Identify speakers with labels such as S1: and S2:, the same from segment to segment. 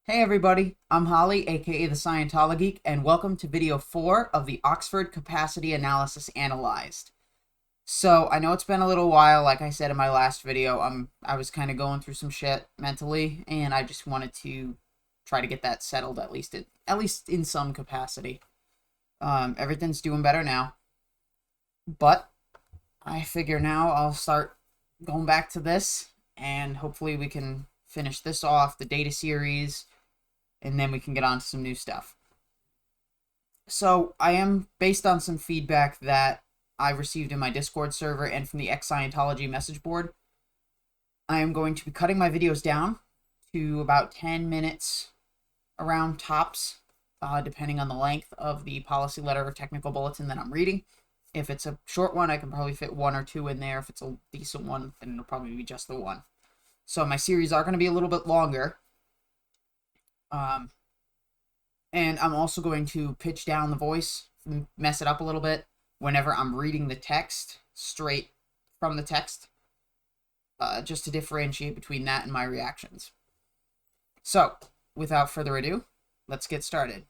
S1: Hey everybody, I'm Holly, aka the ScientoloGeek, and welcome to video 4 of the Oxford Capacity Analysis Analyzed. So, I know it's been a little while, like I said in my last video, I was kind of going through some shit mentally, and I just wanted to try to get that settled at least in some capacity. Everything's doing better now, but I figure now I'll start going back to this, and hopefully we can finish this off, the data series, and then we can get on to some new stuff. So I am, based on some feedback that I received in my Discord server and from the Scientology message board, I am going to be cutting my videos down to about 10 minutes around tops, depending on the length of the policy letter or technical bulletin that I'm reading. If it's a short one, I can probably fit one or two in there. If it's a decent one, then it'll probably be just the one. So my series are going to be a little bit longer. And I'm also going to pitch down the voice, mess it up a little bit whenever I'm reading the text straight from the text, just to differentiate between that and my reactions. So, without further ado, let's get started.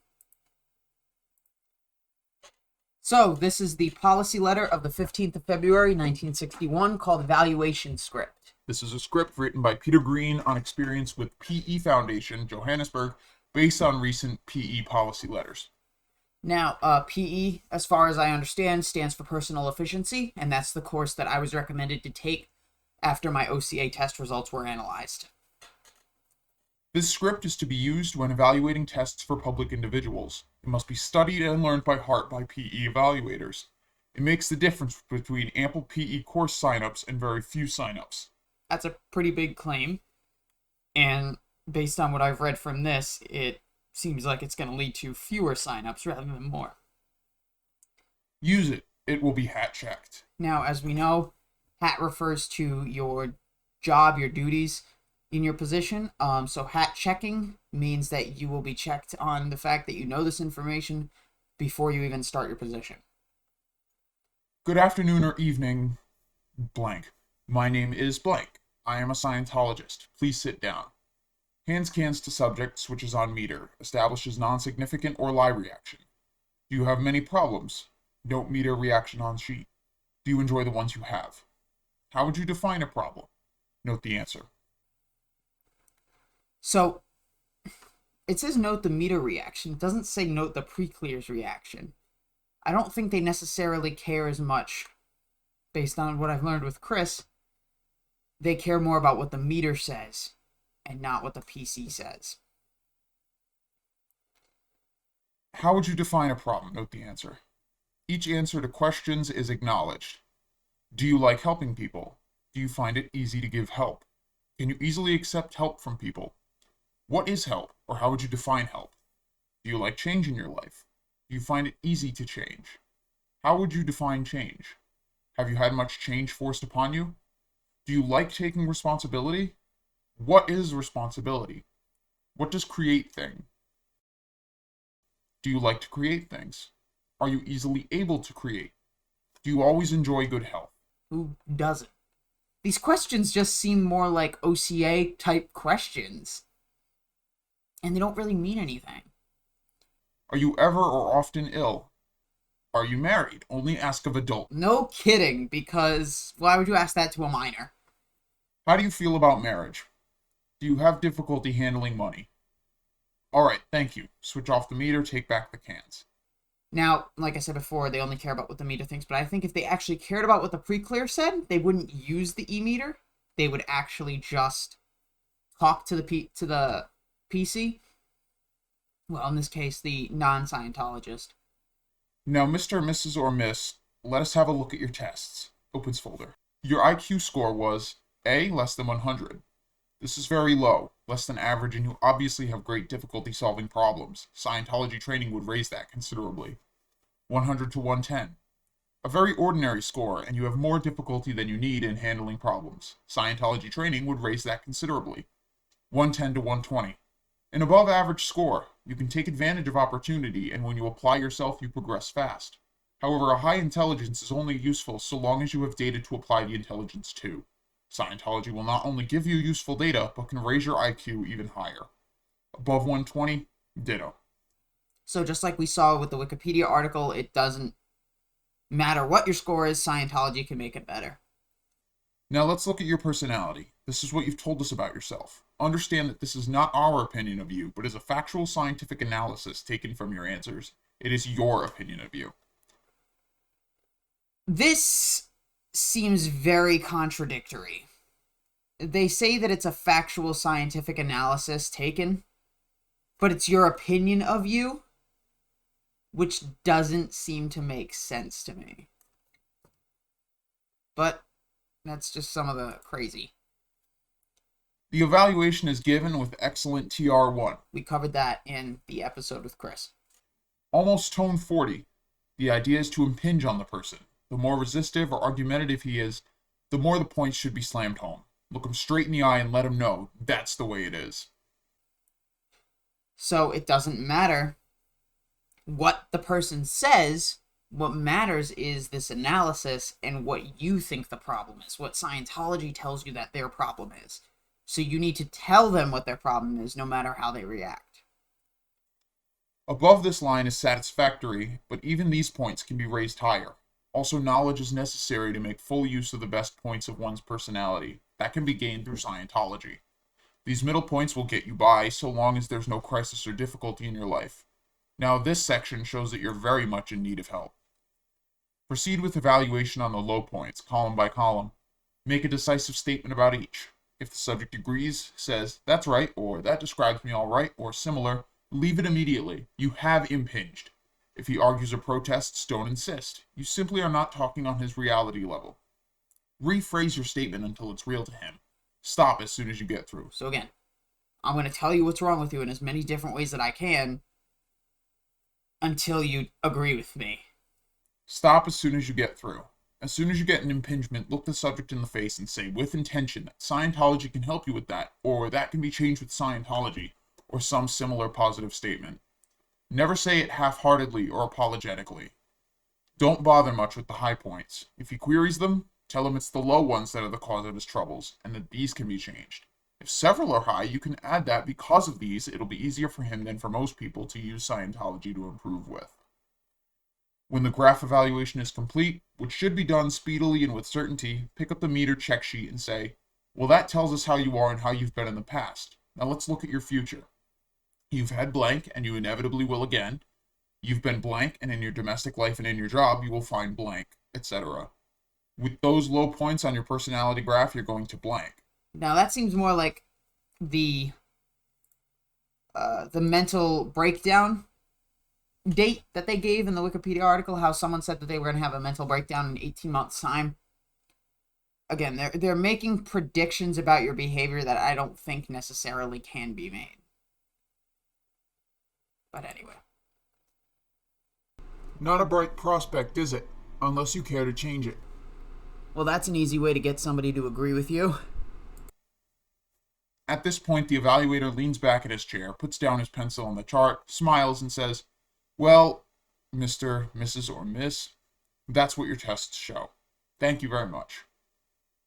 S1: So, this is the policy letter of the 15th of February, 1961, called Evaluation Script.
S2: This is a script written by Peter Green on experience with PE Foundation, Johannesburg, based on recent PE policy letters.
S1: Now, PE, as far as I understand, stands for Personal Efficiency, and that's the course that I was recommended to take after my OCA test results were analyzed.
S2: This script is to be used when evaluating tests for public individuals. It must be studied and learned by heart by PE evaluators. It makes the difference between ample PE course signups and very few signups.
S1: That's a pretty big claim, and based on what I've read from this, it seems like it's going to lead to fewer signups rather than more.
S2: Use it. It will be hat checked.
S1: Now, as we know, hat refers to your job, your duties in your position. So hat checking means that you will be checked on the fact that you know this information before you even start your position.
S2: Good afternoon or evening, blank. My name is blank. I am a Scientologist. Please sit down. Hands cans to subject, switches on meter, establishes non-significant or lie reaction. Do you have many problems? Note meter reaction on sheet. Do you enjoy the ones you have? How would you define a problem? Note the answer.
S1: So, it says note the meter reaction. It doesn't say note the pre-clears reaction. I don't think they necessarily care as much, based on what I've learned with Chris. They care more about what the meter says and not what the PC says.
S2: How would you define a problem? Note the answer. Each answer to questions is acknowledged. Do you like helping people? Do you find it easy to give help? Can you easily accept help from people? What is help, or how would you define help? Do you like change in your life? Do you find it easy to change? How would you define change? Have you had much change forced upon you? Do you like taking responsibility? What is responsibility? What does create thing? Do you like to create things? Are you easily able to create? Do you always enjoy good health?
S1: Who doesn't? These questions just seem more like OCA type questions, and they don't really mean anything.
S2: Are you ever or often ill? Are you married? Only ask of adult.
S1: No kidding, because why would you ask that to a minor?
S2: How do you feel about marriage? Do you have difficulty handling money? Alright, thank you. Switch off the meter, take back the cans.
S1: Now, like I said before, they only care about what the meter thinks, but I think if they actually cared about what the pre-clear said, they wouldn't use the e-meter. They would actually just talk to the PC. Well, in this case, the non-Scientologist.
S2: Now, Mr., Mrs., or Miss, let us have a look at your tests. Opens folder. Your IQ score was A, less than 100. This is very low, less than average, and you obviously have great difficulty solving problems. Scientology training would raise that considerably. 100 to 110. A very ordinary score, and you have more difficulty than you need in handling problems. Scientology training would raise that considerably. 110 to 120. An above average score. You can take advantage of opportunity, and when you apply yourself, you progress fast. However, a high intelligence is only useful so long as you have data to apply the intelligence to. Scientology will not only give you useful data, but can raise your IQ even higher. Above 120, ditto.
S1: So just like we saw with the Wikipedia article, it doesn't matter what your score is, Scientology can make it better.
S2: Now let's look at your personality. This is what you've told us about yourself. Understand that this is not our opinion of you, but is a factual scientific analysis taken from your answers. It is your opinion of you.
S1: This seems very contradictory. They say that it's a factual scientific analysis taken, but it's your opinion of you, which doesn't seem to make sense to me. But that's just some of the crazy.
S2: The evaluation is given with excellent TR1.
S1: We covered that in the episode with Chris.
S2: Almost tone 40. The idea is to impinge on the person. The more resistive or argumentative he is, the more the points should be slammed home. Look him straight in the eye and let him know that's the way it is.
S1: So it doesn't matter what the person says. What matters is this analysis and what you think the problem is, what Scientology tells you that their problem is. So you need to tell them what their problem is, no matter how they react.
S2: Above this line is satisfactory, but even these points can be raised higher. Also, knowledge is necessary to make full use of the best points of one's personality. That can be gained through Scientology. These middle points will get you by so long as there's no crisis or difficulty in your life. Now, this section shows that you're very much in need of help. Proceed with evaluation on the low points, column by column. Make a decisive statement about each. If the subject agrees, says, that's right, or that describes me all right, or similar, leave it immediately. You have impinged. If he argues or protests, don't insist. You simply are not talking on his reality level. Rephrase your statement until it's real to him. Stop as soon as you get through.
S1: So again, I'm going to tell you what's wrong with you in as many different ways that I can until you agree with me.
S2: Stop as soon as you get through. As soon as you get an impingement, look the subject in the face and say, with intention, that Scientology can help you with that, or that can be changed with Scientology, or some similar positive statement. Never say it half-heartedly or apologetically. Don't bother much with the high points. If he queries them, tell him it's the low ones that are the cause of his troubles, and that these can be changed. If several are high, you can add that because of these, it'll be easier for him than for most people to use Scientology to improve with. When the graph evaluation is complete, which should be done speedily and with certainty, pick up the meter check sheet and say, well, that tells us how you are and how you've been in the past. Now let's look at your future. You've had blank, and you inevitably will again. You've been blank, and in your domestic life and in your job, you will find blank, etc. With those low points on your personality graph, you're going to blank.
S1: Now that seems more like the mental breakdown date that they gave in the Wikipedia article, how someone said that they were going to have a mental breakdown in 18 months' time. Again, they're making predictions about your behavior that I don't think necessarily can be made. But anyway.
S2: Not a bright prospect, is it? Unless you care to change it.
S1: Well, that's an easy way to get somebody to agree with you.
S2: At this point, the evaluator leans back in his chair, puts down his pencil on the chart, smiles, and says, well, Mr., Mrs., or Miss, that's what your tests show. Thank you very much.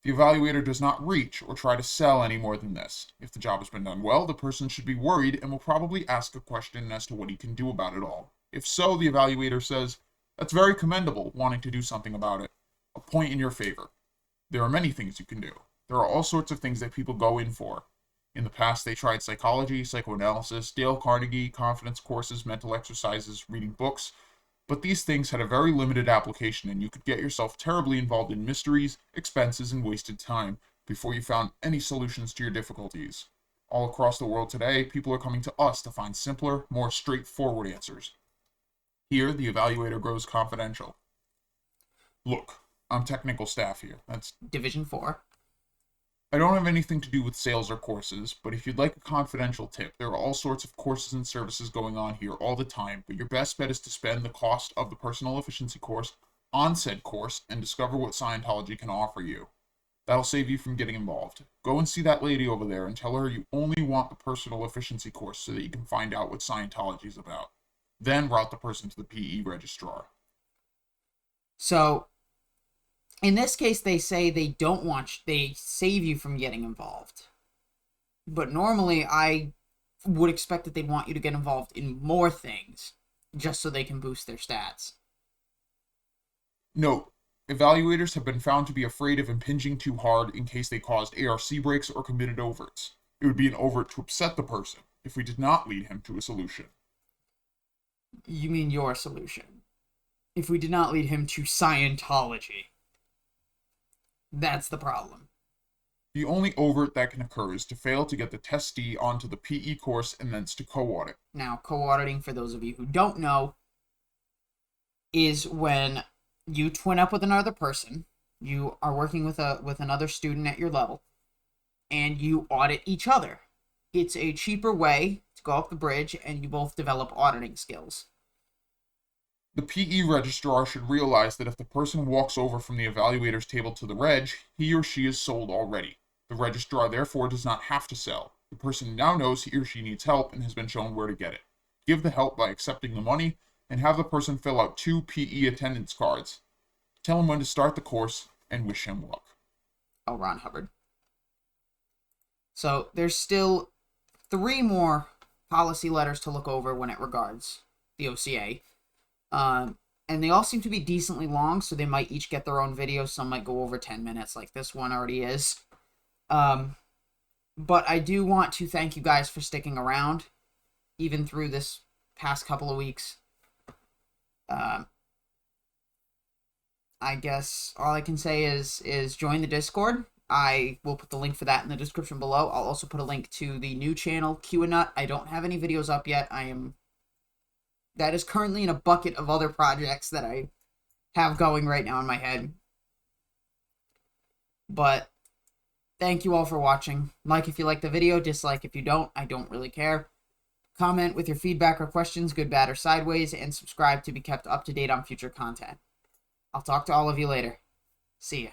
S2: The evaluator does not reach or try to sell any more than this. If the job has been done well, the person should be worried and will probably ask a question as to what he can do about it all. If so, the evaluator says, that's very commendable, wanting to do something about it. A point in your favor. There are many things you can do. There are all sorts of things that people go in for. In the past, they tried psychology, psychoanalysis, Dale Carnegie, confidence courses, mental exercises, reading books, but these things had a very limited application, and you could get yourself terribly involved in mysteries, expenses, and wasted time before you found any solutions to your difficulties. All across the world today, people are coming to us to find simpler, more straightforward answers. Here, the evaluator grows confidential. Look, I'm technical staff here. That's
S1: Division 4.
S2: I don't have anything to do with sales or courses, but if you'd like a confidential tip, there are all sorts of courses and services going on here all the time, but your best bet is to spend the cost of the personal efficiency course on said course and discover what Scientology can offer you. That'll save you from getting involved. Go and see that lady over there and tell her you only want the personal efficiency course so that you can find out what Scientology is about. Then route the person to the PE registrar.
S1: So, in this case, they say they save you from getting involved. But normally, I would expect that they'd want you to get involved in more things just so they can boost their stats.
S2: Note, evaluators have been found to be afraid of impinging too hard in case they caused ARC breaks or committed overts. It would be an overt to upset the person if we did not lead him to a solution.
S1: You mean your solution? If we did not lead him to Scientology. That's the problem.
S2: The only overt that can occur is to fail to get the testee onto the PE course and thence to co-audit.
S1: Now, co-auditing, for those of you who don't know, is when you twin up with another person, you are working with another student at your level, and you audit each other. It's a cheaper way to go up the bridge, and you both develop auditing skills.
S2: The PE registrar should realize that if the person walks over from the evaluator's table to the reg, he or she is sold already. The registrar therefore does not have to sell. The person now knows he or she needs help and has been shown where to get it. Give the help by accepting the money, and have the person fill out 2 PE attendance cards. Tell him when to start the course, and wish him luck.
S1: Oh, Ron Hubbard. So there's still 3 more policy letters to look over when it regards the OCA. And they all seem to be decently long, so they might each get their own video. Some might go over 10 minutes, like this one already is. But I do want to thank you guys for sticking around, even through this past couple of weeks. I guess all I can say is join the Discord. I will put the link for that in the description below. I'll also put a link to the new channel, Q&Nut. I don't have any videos up yet. That is currently in a bucket of other projects that I have going right now in my head. But thank you all for watching. Like if you like the video, dislike if you don't. I don't really care. Comment with your feedback or questions, good, bad, or sideways, and subscribe to be kept up to date on future content. I'll talk to all of you later. See ya.